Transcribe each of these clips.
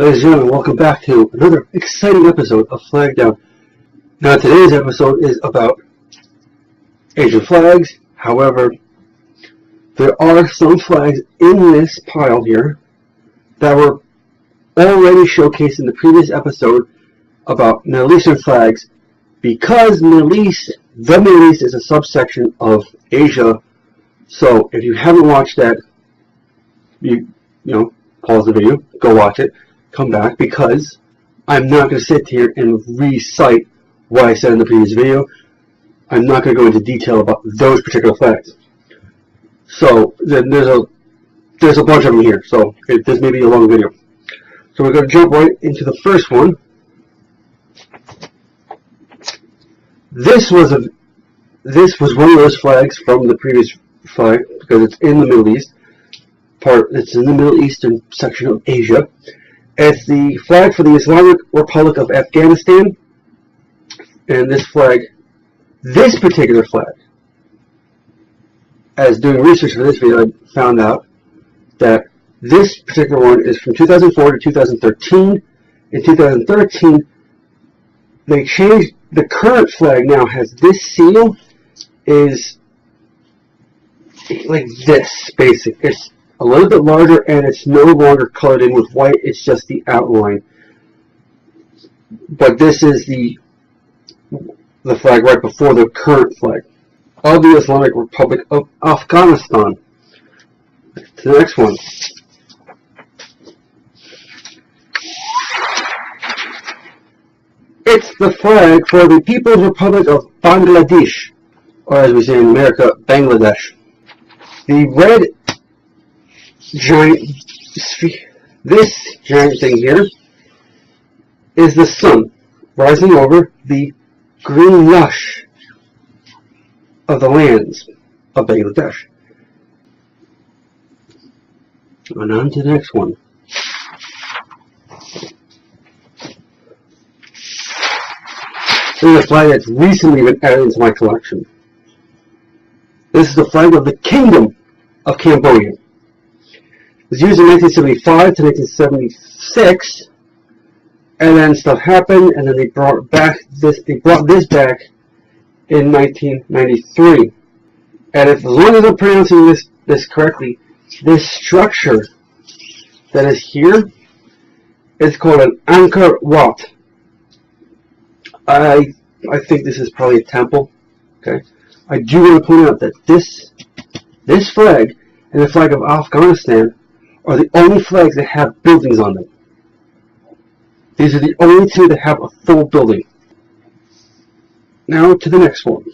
Ladies and gentlemen, welcome back to another exciting episode of Flag Down. Now, today's episode is about Asian flags. However, there are some flags in this pile here that were already showcased in the previous episode about Middle Eastern flags, because the Middle East is a subsection of Asia. So if you haven't watched that, you pause the video, go watch it, come back, because I'm not going to sit here and recite what I said in the previous video. I'm not going to go into detail about those particular flags. So then there's a bunch of them here, so this may be a long video. So we're going to jump right into the first one. This was one of those flags from the previous flag, because it's in the Middle East. It's in the Middle Eastern section of Asia. It's the flag for the Islamic Republic of Afghanistan. And this particular flag, as doing research for this video, I found out that this particular one is from 2004 to 2013. In 2013, they changed. The current flag now has this seal is like this, basically. It's a little bit larger, and it's no longer colored in with white. It's just the outline. But this is the flag right before the current flag of the Islamic Republic of Afghanistan. To the next one. It's the flag for the People's Republic of Bangladesh, or as we say in America, Bangladesh. The red giant, this giant thing here is the sun rising over the green lush of the lands of Bangladesh. And on to the next one. This is a flag that's recently been added into my collection. This is the flag of the Kingdom of Cambodia. It was used in 1975 to 1976, and then stuff happened, and then they brought this back in 1993. And as long as I'm pronouncing this correctly, this structure that is here is called an Angkor Wat. I think this is probably a temple. Okay, I do want to point out that this flag and the flag of Afghanistan are the only flags that have buildings on them. These are the only two that have a full building. Now to the next one.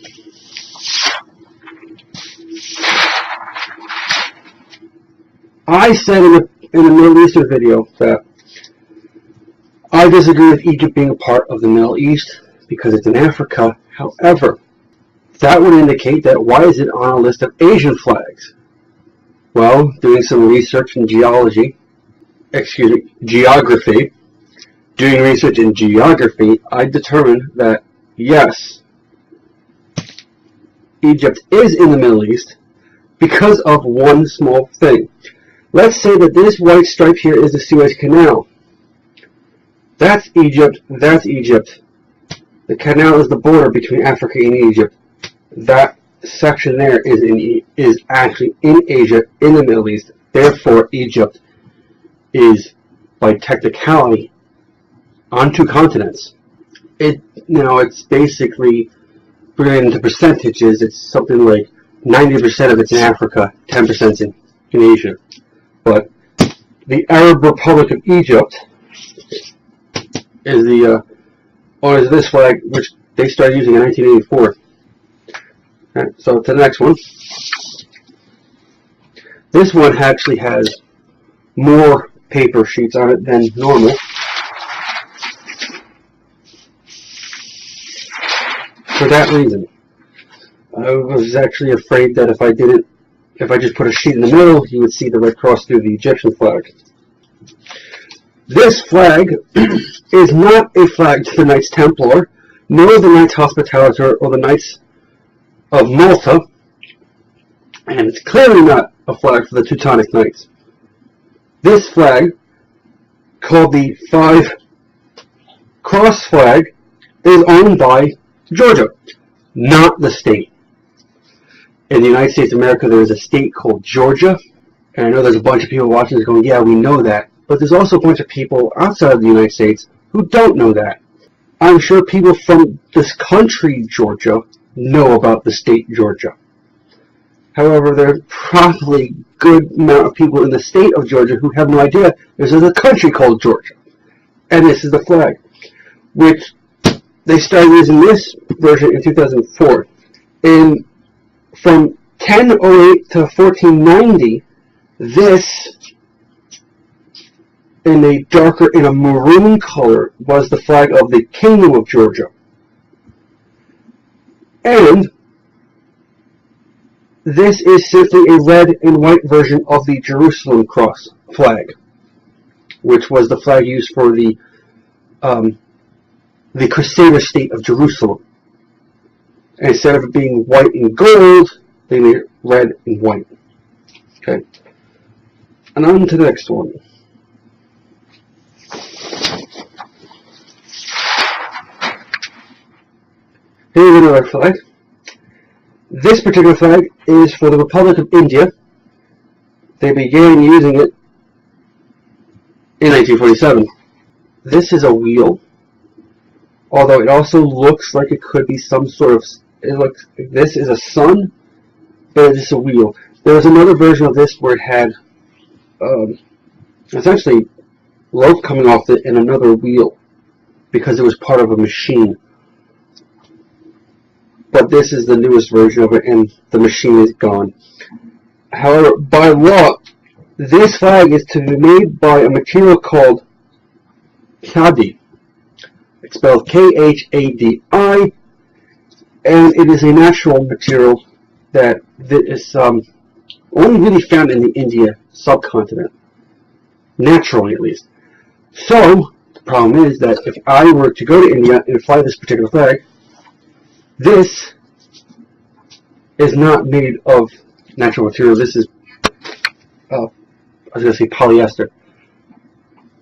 I said in the Middle Eastern video that I disagree with Egypt being a part of the Middle East because it's in Africa. However, that would indicate that why is it on a list of Asian flags? Well, doing some research in geography, doing research in geography, I determined that yes, Egypt is in the Middle East because of one small thing. Let's say that this white stripe here is the Suez Canal. That's Egypt. That's Egypt. The canal is the border between Africa and Egypt. That section there is actually in Asia, in the Middle East. Therefore, Egypt is, by technicality, on two continents. It's basically, putting it into percentages, it's something like 90% of it's in Africa, 10% in Asia. But the Arab Republic of Egypt is is this flag, which they started using in 1984. Right, so to the next one. This one actually has more paper sheets on it than normal. For that reason, I was actually afraid that if I just put a sheet in the middle, you would see the Red Cross through the Egyptian flag. This flag is not a flag to the Knights Templar, nor the Knights Hospitaller or the Knights of Malta, and it's clearly not a flag for the Teutonic Knights. This flag called the Five Cross flag is owned by Georgia, not the state. In the United States of America, there is a state called Georgia, and I know there's a bunch of people watching this going, yeah, we know that, but there's also a bunch of people outside of the United States who don't know that. I'm sure people from this country, Georgia, know about the state Georgia. However, there's probably a good amount of people in the state of Georgia who have no idea there's a country called Georgia. And this is the flag, which they started using this version in 2004. From 1008 to 1490, this, in a maroon color, was the flag of the Kingdom of Georgia. And this is simply a red and white version of the Jerusalem cross flag, which was the flag used for the Crusader state of Jerusalem. And instead of it being white and gold, they made it red and white. Okay. And on to the next one. Here's another flag. This particular flag is for the Republic of India. They began using it in 1947. This is a wheel, although it also looks like it could be some sort of, this is a sun, but it's a wheel. There was another version of this where it had essentially rope coming off it and another wheel because it was part of a machine. But this is the newest version of it, and the machine is gone. However, by law, this flag is to be made by a material called khadi. It's spelled Khadi, and it is a natural material that is only really found in the India subcontinent, naturally at least. So, the problem is that if I were to go to India and fly this particular flag, this is not made of natural material. This is, I was going to say polyester.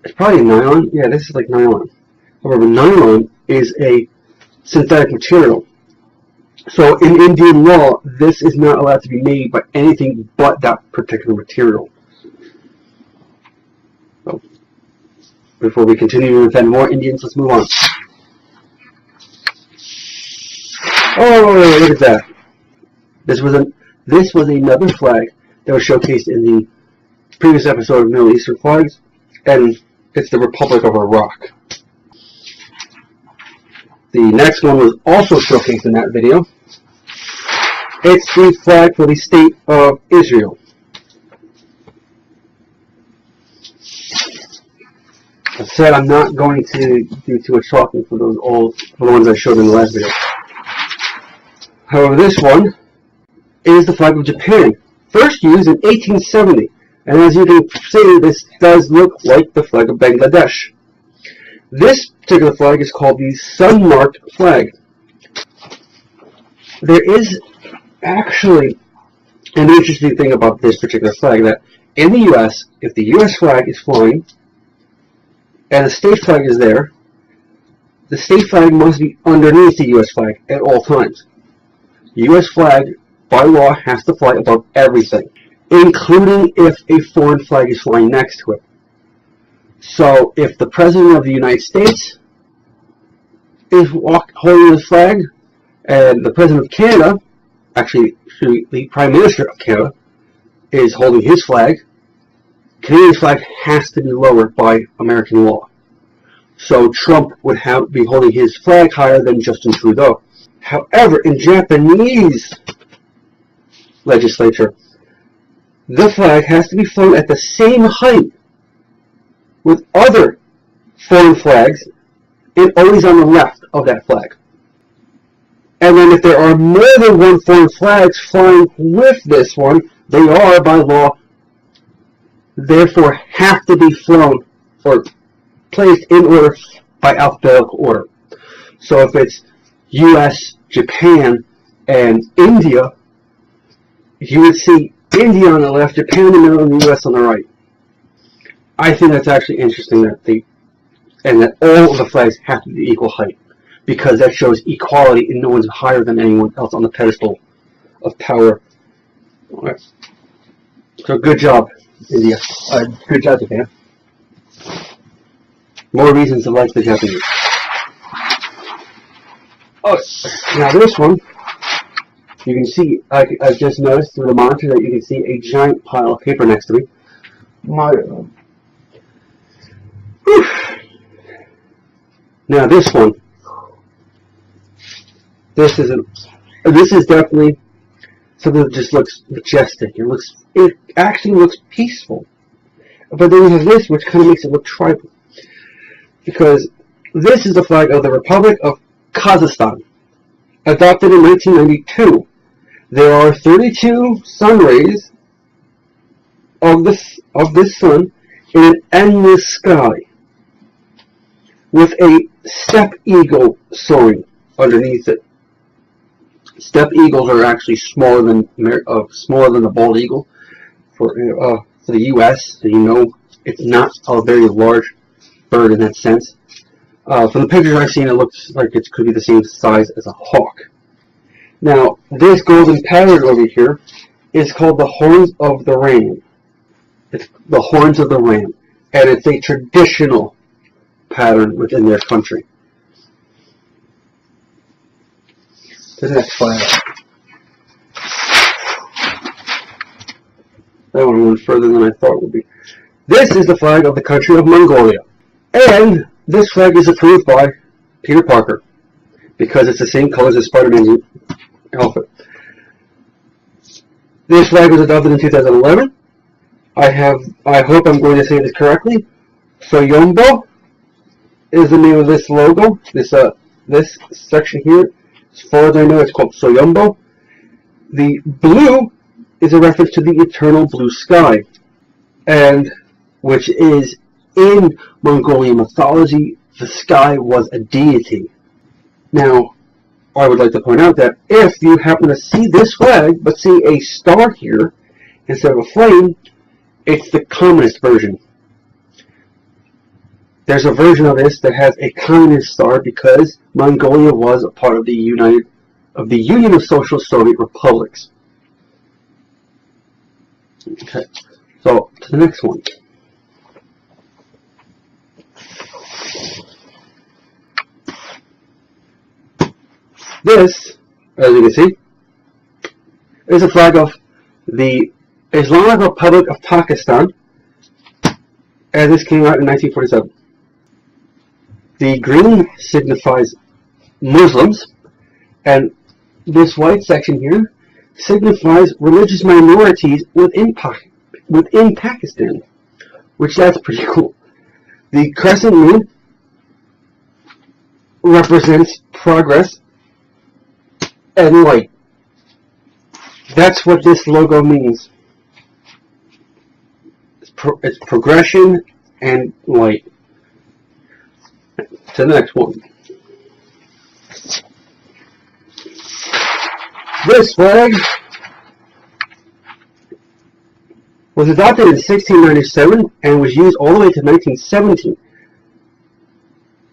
It's probably nylon. Yeah, this is like nylon. However, nylon is a synthetic material. So in Indian law, this is not allowed to be made by anything but that particular material. So, before we continue to offend more Indians, let's move on. Oh, look at that. This was another flag that was showcased in the previous episode of Middle Eastern flags, and it's the Republic of Iraq. The next one was also showcased in that video. It's the flag for the state of Israel. I said I'm not going to do too much talking for the ones I showed in the last video. However, this one is the flag of Japan, first used in 1870, and as you can see, this does look like the flag of Bangladesh. This particular flag is called the sun-marked flag. There is actually an interesting thing about this particular flag, that in the U.S., if the U.S. flag is flying and the state flag is there, the state flag must be underneath the U.S. flag at all times. The U.S. flag, by law, has to fly above everything, including if a foreign flag is flying next to it. So, if the President of the United States is holding his flag, and the President of Canada, actually the Prime Minister of Canada, is holding his flag, Canadian flag has to be lowered by American law. So Trump would be holding his flag higher than Justin Trudeau. However, in Japanese legislature, the flag has to be flown at the same height with other foreign flags and always on the left of that flag. And then if there are more than one foreign flag flying with this one, they are, by law, therefore have to be flown or placed in order by alphabetical order. So if it's US, Japan, and India, you would see India on the left, Japan in the middle, and the US on the right. I think that's actually interesting that that all of the flags have to be equal height, because that shows equality and no one's higher than anyone else on the pedestal of power. All right. So good job, India. Good job, Japan. More reasons to like the Japanese. Oh, now this one, you can see, I've just noticed through the monitor that you can see a giant pile of paper next to me. Now this one, this is definitely something that just looks majestic. It actually looks peaceful. But then you have this, which kind of makes it look tribal, because this is the flag of the Republic of Kazakhstan, adopted in 1992. There are 32 sun rays of this sun in an endless sky, with a steppe eagle soaring underneath it. Steppe eagles are actually smaller than the bald eagle for the U.S. So you know it's not a very large bird in that sense. From the pictures I've seen, it looks like it could be the same size as a hawk. Now, this golden pattern over here is called the Horns of the Ram. It's the Horns of the Ram, and it's a traditional pattern within their country. The next flag. That one went further than I thought it would be. This is the flag of the country of Mongolia. And this flag is approved by Peter Parker, because it's the same colors as Spider-Man's outfit. This flag was adopted in 2011. I hope I'm going to say this correctly. Soyombo is the name of this logo. This section here, as far as I know, it's called Soyombo. The blue is a reference to the eternal blue sky, and which is in Mongolian mythology, the sky was a deity. Now, I would like to point out that if you happen to see this flag, but see a star here instead of a flame, it's the communist version. There's a version of this that has a communist star because Mongolia was a part of the Union of Social Soviet Republics. Okay, so to the next one. This, as you can see, is a flag of the Islamic Republic of Pakistan, and this came out in 1947. The green signifies Muslims, and this white section here signifies religious minorities within Pakistan, which that's pretty cool. The crescent moon represents progress and light. That's what this logo means. It's progression and light. To the next one. This flag was adopted in 1697 and was used all the way to 1917.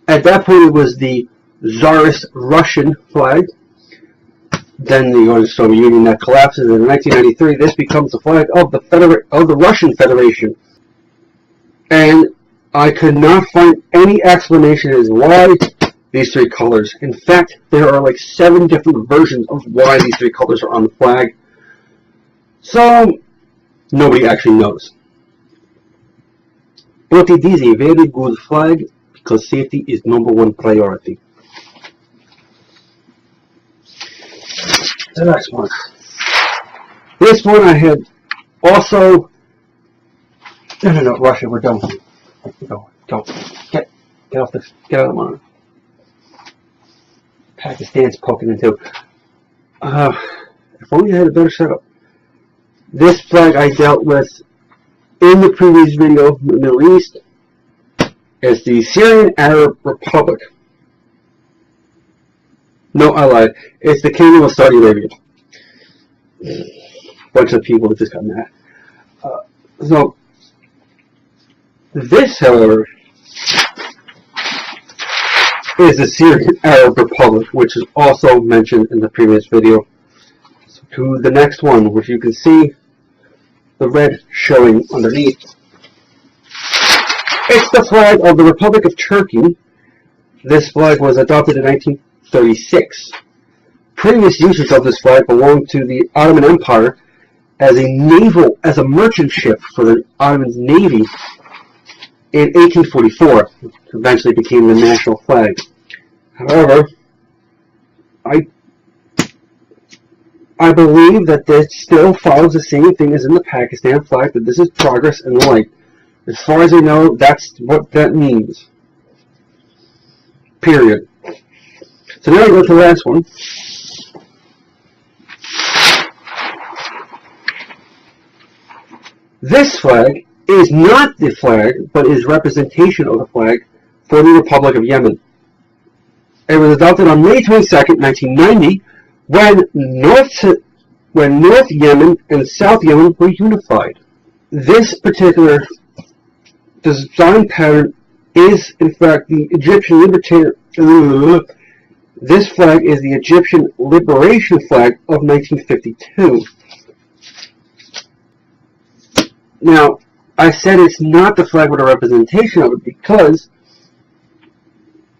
At that point, it was the Tsarist Russian flag. Then the Soviet Union that collapses. In 1993, this becomes the flag of the Russian Federation. And I could not find any explanation as why these three colors. In fact, there are like 7 different versions of why these 3 colors are on the flag. So, nobody actually knows. But it is a very good flag because safety is #1 priority. The next one. This one I had also... No, Russia, we're done. Go. Get off this. Get out of the monitor. Pakistan's poking into. If only I had a better setup. This flag I dealt with in the previous video, the Middle East, is the Syrian Arab Republic. No, I lied. It's the Kingdom of Saudi Arabia. Bunch of people that just got mad. So, This, however, is the Syrian Arab Republic, which is also mentioned in the previous video. So to the next one, which you can see the red showing underneath. It's the flag of the Republic of Turkey. This flag was adopted in 1936. Previous usage of this flag belonged to the Ottoman Empire as a merchant ship for the Ottoman Navy in 1844. It eventually became the national flag. However, I believe that this still follows the same thing as in the Pakistan flag, that this is progress and light. As far as I know, that's what that means. Period. So now we go to the last one. This flag is not the flag, but is representation of the flag for the Republic of Yemen. It was adopted on May 22nd, 1990, when North Yemen and South Yemen were unified. This particular design pattern is, in fact, the Egyptian Libertarian. This flag is the Egyptian Liberation Flag of 1952. Now, I said it's not the flag with a representation of it because,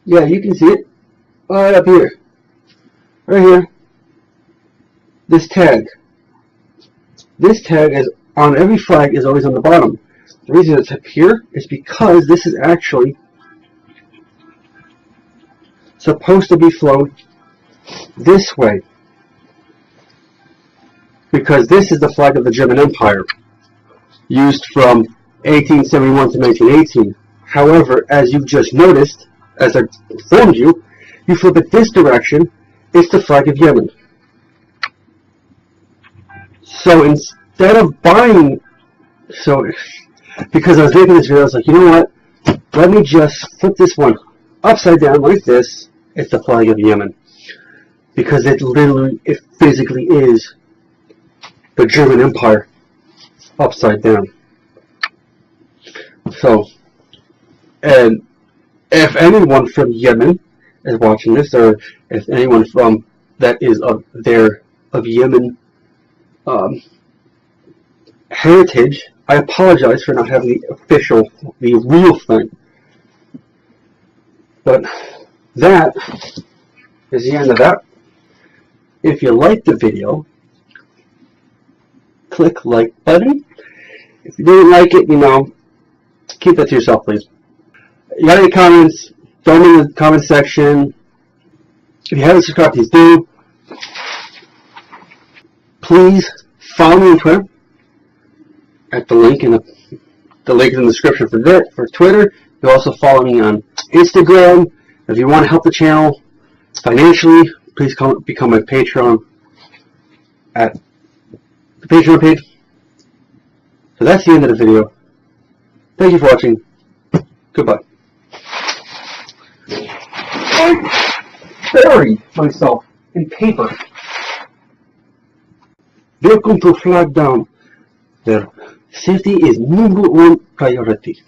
yeah, you can see it right up here. Right here. This tag. This tag is on every flag is always on the bottom. The reason it's up here is because this is actually supposed to be flown this way. Because this is the flag of the German Empire, used from 1871 to 1918. However, as you've just noticed, as I informed you, you flip it this direction, it's the flag of Yemen. So instead of buying, because I was making this video, I was like, you know what, let me just flip this one upside down like this, it's the flag of Yemen. Because it physically is the German Empire upside down. So, and if anyone from Yemen is watching this, or if anyone from that is of Yemen heritage, I apologize for not having the real thing. But that is the end of that. If you liked the video, click like button. If you didn't like it, keep that to yourself, please. You got any comments? Throw them in the comment section. If you haven't subscribed, please do. Please follow me on Twitter at the link in the description for Twitter. You also follow me on Instagram. If you want to help the channel financially, please become a Patreon at the Patreon page. So that's the end of the video. Thank you for watching. Goodbye. I buried myself in paper. Welcome to Flag Down. Their safety is number one priority.